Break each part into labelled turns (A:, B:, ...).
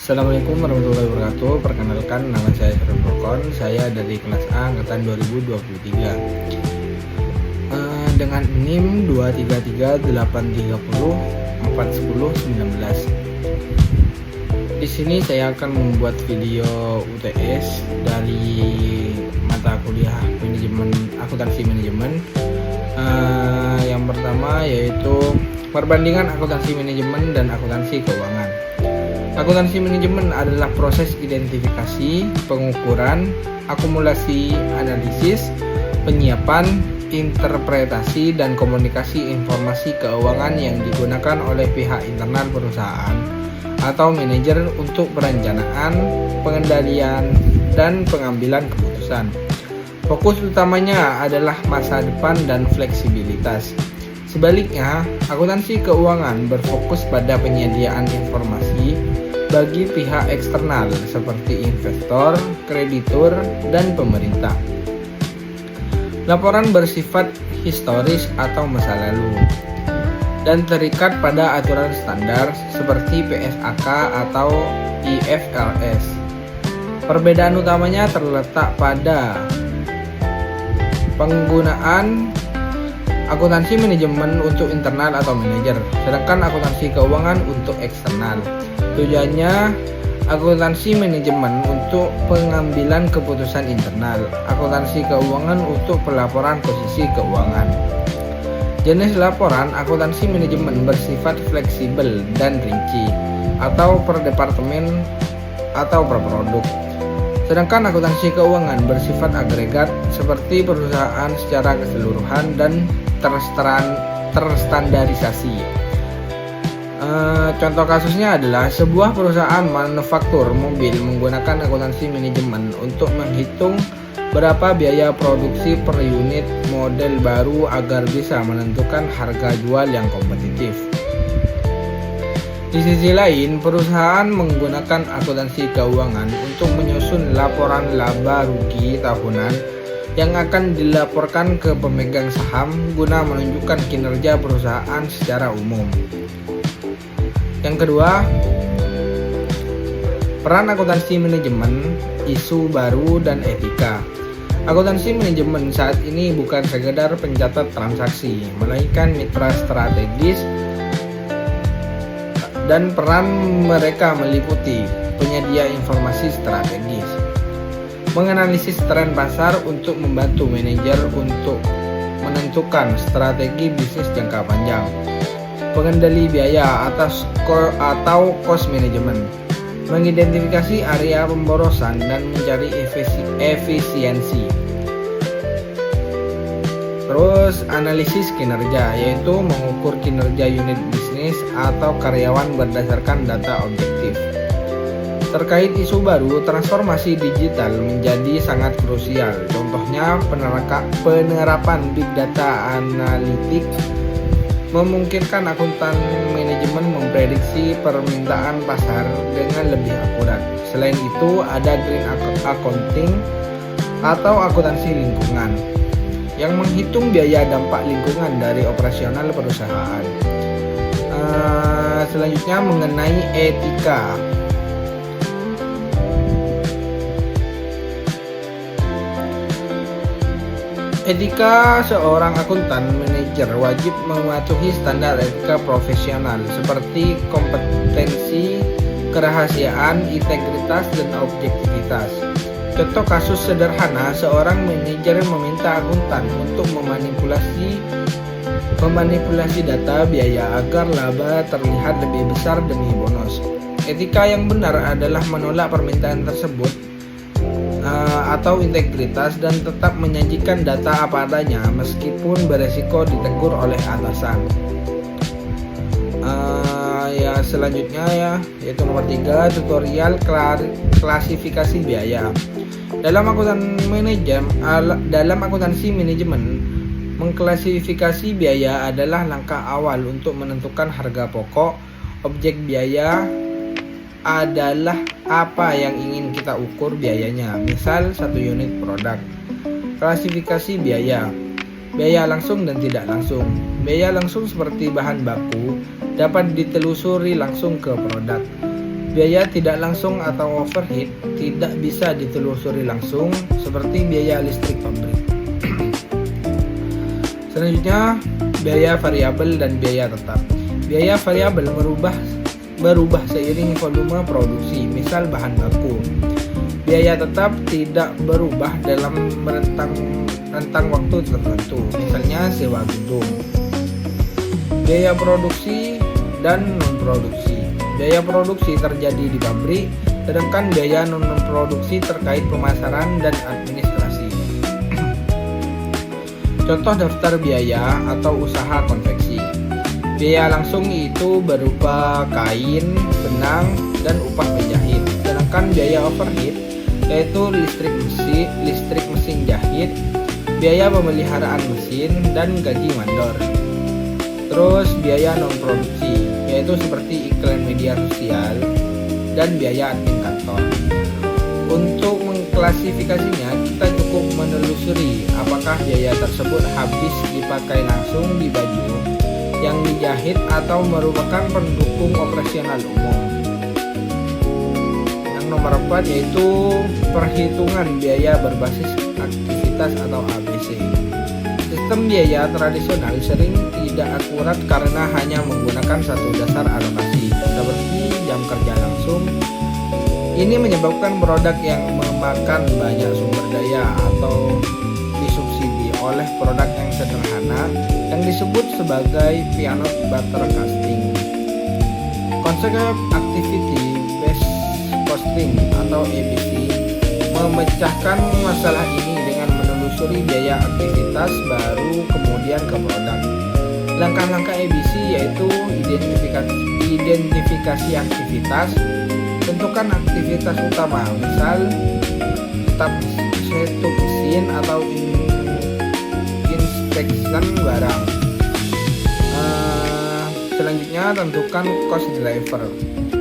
A: Assalamualaikum warahmatullahi wabarakatuh. Perkenalkan, nama saya Syahrul Furqon. Saya dari kelas A angkatan 2023. Dengan NIM 23383041019. Di sini saya akan membuat video UTS dari mata kuliah akuntansi manajemen. Yang pertama yaitu perbandingan akuntansi manajemen dan akuntansi keuangan. Akuntansi manajemen adalah proses identifikasi, pengukuran, akumulasi, analisis, penyiapan, interpretasi, dan komunikasi informasi keuangan yang digunakan oleh pihak internal perusahaan atau manajer untuk perencanaan, pengendalian, dan pengambilan keputusan. Fokus utamanya adalah masa depan dan fleksibilitas. Sebaliknya, akuntansi keuangan berfokus pada penyediaan informasi bagi pihak eksternal seperti investor, kreditur, dan pemerintah. Laporan bersifat historis atau masa lalu dan terikat pada aturan standar seperti PSAK atau IFRS. Perbedaan utamanya terletak pada penggunaan akuntansi manajemen untuk internal atau manajer, sedangkan akuntansi keuangan untuk eksternal. Tujuannya, akuntansi manajemen untuk pengambilan keputusan internal, akuntansi keuangan untuk pelaporan posisi keuangan. Jenis laporan akuntansi manajemen bersifat fleksibel dan rinci, atau per departemen atau per produk. Sedangkan akuntansi keuangan bersifat agregat seperti perusahaan secara keseluruhan dan terstandarisasi. Contoh kasusnya adalah sebuah perusahaan manufaktur mobil menggunakan akuntansi manajemen untuk menghitung berapa biaya produksi per unit model baru agar bisa menentukan harga jual yang kompetitif. Di sisi lain, perusahaan menggunakan akuntansi keuangan untuk menyusun laporan laba rugi tahunan yang akan dilaporkan ke pemegang saham guna menunjukkan kinerja perusahaan secara umum. Yang kedua, peran akuntansi manajemen, isu baru, dan etika. Akuntansi manajemen saat ini bukan sekedar pencatat transaksi, melainkan mitra strategis, dan peran mereka meliputi penyedia informasi strategis, menganalisis tren pasar untuk membantu manajer untuk menentukan strategi bisnis jangka panjang, pengendali biaya atau cost management, mengidentifikasi area pemborosan dan mencari efisiensi. Terus analisis kinerja, yaitu mengukur kinerja unit bisnis atau karyawan berdasarkan data objektif. Terkait isu baru, transformasi digital menjadi sangat krusial. Contohnya penerapan big data analytics memungkinkan akuntan manajemen memprediksi permintaan pasar dengan lebih akurat. Selain itu, ada green accounting atau akuntansi lingkungan yang menghitung biaya dampak lingkungan dari operasional perusahaan. Selanjutnya mengenai etika. Etika, seorang akuntan manajer wajib mematuhi standar etika profesional seperti kompetensi, kerahasiaan, integritas, dan objektivitas. Contoh kasus sederhana, seorang manajer meminta akuntan untuk memanipulasi data biaya agar laba terlihat lebih besar demi bonus. Etika yang benar adalah menolak permintaan tersebut atau integritas dan tetap menyajikan data apa adanya meskipun beresiko ditegur oleh atasan. Selanjutnya yaitu nomor 3, tutorial klasifikasi biaya. Dalam akuntansi manajemen, mengklasifikasi biaya adalah langkah awal untuk menentukan harga pokok. Objek biaya adalah apa yang ingin kita ukur biayanya, misal 1 unit produk. Klasifikasi biaya langsung dan tidak langsung. Biaya langsung seperti bahan baku dapat ditelusuri langsung ke produk. Biaya tidak langsung atau overhead tidak bisa ditelusuri langsung seperti biaya listrik pabrik. Selanjutnya, biaya variabel dan biaya tetap. Biaya variabel berubah seiring volume produksi, misal bahan baku. Biaya tetap tidak berubah dalam rentang waktu tertentu, misalnya sewa gedung. Biaya produksi dan non-produksi. Biaya produksi terjadi di pabrik, sedangkan biaya non-produksi terkait pemasaran dan administrasi. Contoh daftar biaya atau usaha konveksi. Biaya langsung itu berupa kain, benang, dan upah penjahit. Sedangkan biaya overhead yaitu listrik mesin jahit, biaya pemeliharaan mesin, dan gaji mandor. Terus biaya non-produksi yaitu seperti iklan media sosial dan biaya admin kantor. Untuk mengklasifikasinya, kita cukup menelusuri apakah biaya tersebut habis dipakai langsung di baju yang dijahit atau merupakan pendukung operasional umum. Yang nomor 4 yaitu perhitungan biaya berbasis aktivitas atau ABC. Sistem biaya tradisional sering tidak akurat karena hanya menggunakan satu dasar alokasi, seperti jam kerja langsung. Ini menyebabkan produk yang memakan banyak sumber daya atau disubsidi oleh produk yang sederhana yang disebut sebagai peanut butter casting. Konsep activity based costing atau ABC memecahkan masalah ini dengan menelusuri biaya aktivitas baru kemudian ke produk. Langkah-langkah ABC yaitu identifikasi aktivitas, tentukan aktivitas utama, misal setup mesin atau inspection barang. Selanjutnya tentukan cost driver.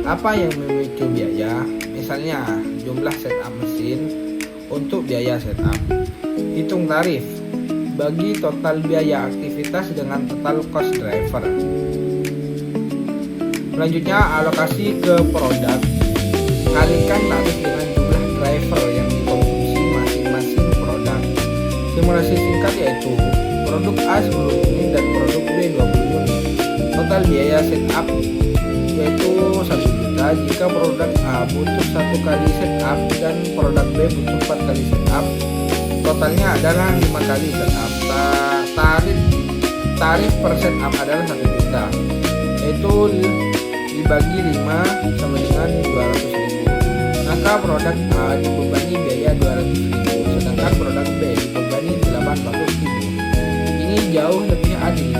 A: Apa yang memicu biaya? Misalnya jumlah setup mesin untuk biaya setup. Hitung tarif, bagi total biaya aktivitas dengan total cost driver. Selanjutnya alokasi ke produk, kalikan tarif dengan jumlah driver yang dikonsumsi masing-masing produk. Simulasi singkat yaitu produk A 10 unit dan produk B 20 unit. Total biaya setup yaitu 1 juta jika produk A butuh 1 kali setup dan produk B butuh 4 kali setup. Totalnya adalah 5 kali setup. Tarif per setup adalah 1 juta, yaitu dibagi 5 sama dengan 200.000. Maka produk A dibebani biaya 200.000, sedangkan produk B dibebani 800.000. Ini jauh lebih adil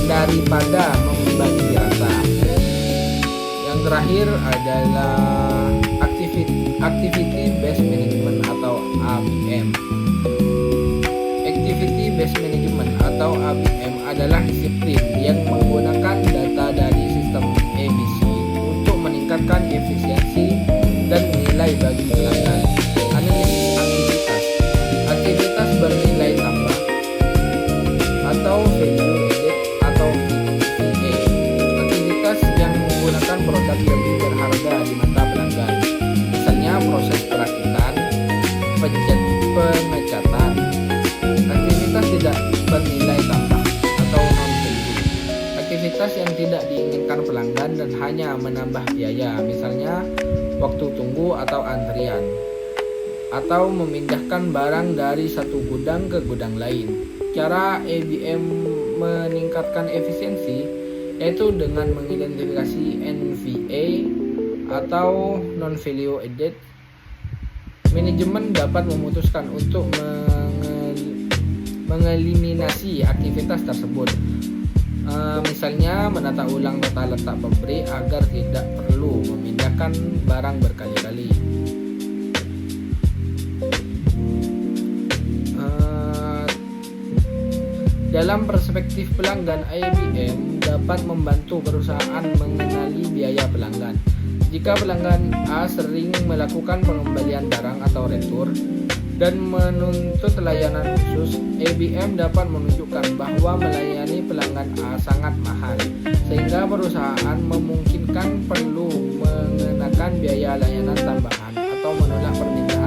A: daripada membagi rata. Yang terakhir adalah activity based management atau ABM. Activity based management atau ABM adalah disiplin yang menggunakan data dari sistem ABC untuk meningkatkan efisiensi dan nilai bagi pelanggan. Analisis aktivitas. Aktivitas bernilai tambah atau value added atau VA. Aktivitas yang menggunakan produk lebih berharga di mata pelanggan. Misalnya proses perakitan, pengecatan. Aktivitas tidak bernilai tambah atau non-value. Aktivitas yang tidak diinginkan pelanggan dan hanya menambah biaya, misalnya waktu tunggu atau antrian, atau memindahkan barang dari satu gudang ke gudang lain. Cara ABM meningkatkan efisiensi yaitu dengan mengidentifikasi NVA atau non-value added. Manajemen dapat memutuskan untuk mengeliminasi aktivitas tersebut, misalnya menata ulang tata letak pabrik agar tidak perlu memindahkan barang berkali-kali. Dalam perspektif pelanggan, ABM dapat membantu perusahaan mengenali biaya pelanggan. Jika pelanggan A sering melakukan pengembalian barang atau retur dan menuntut layanan khusus, ABM dapat menunjukkan bahwa melayani pelanggan A sangat mahal, sehingga perusahaan memungkinkan perlu mengenakan mengenakan biaya layanan tambahan atau menolak permintaan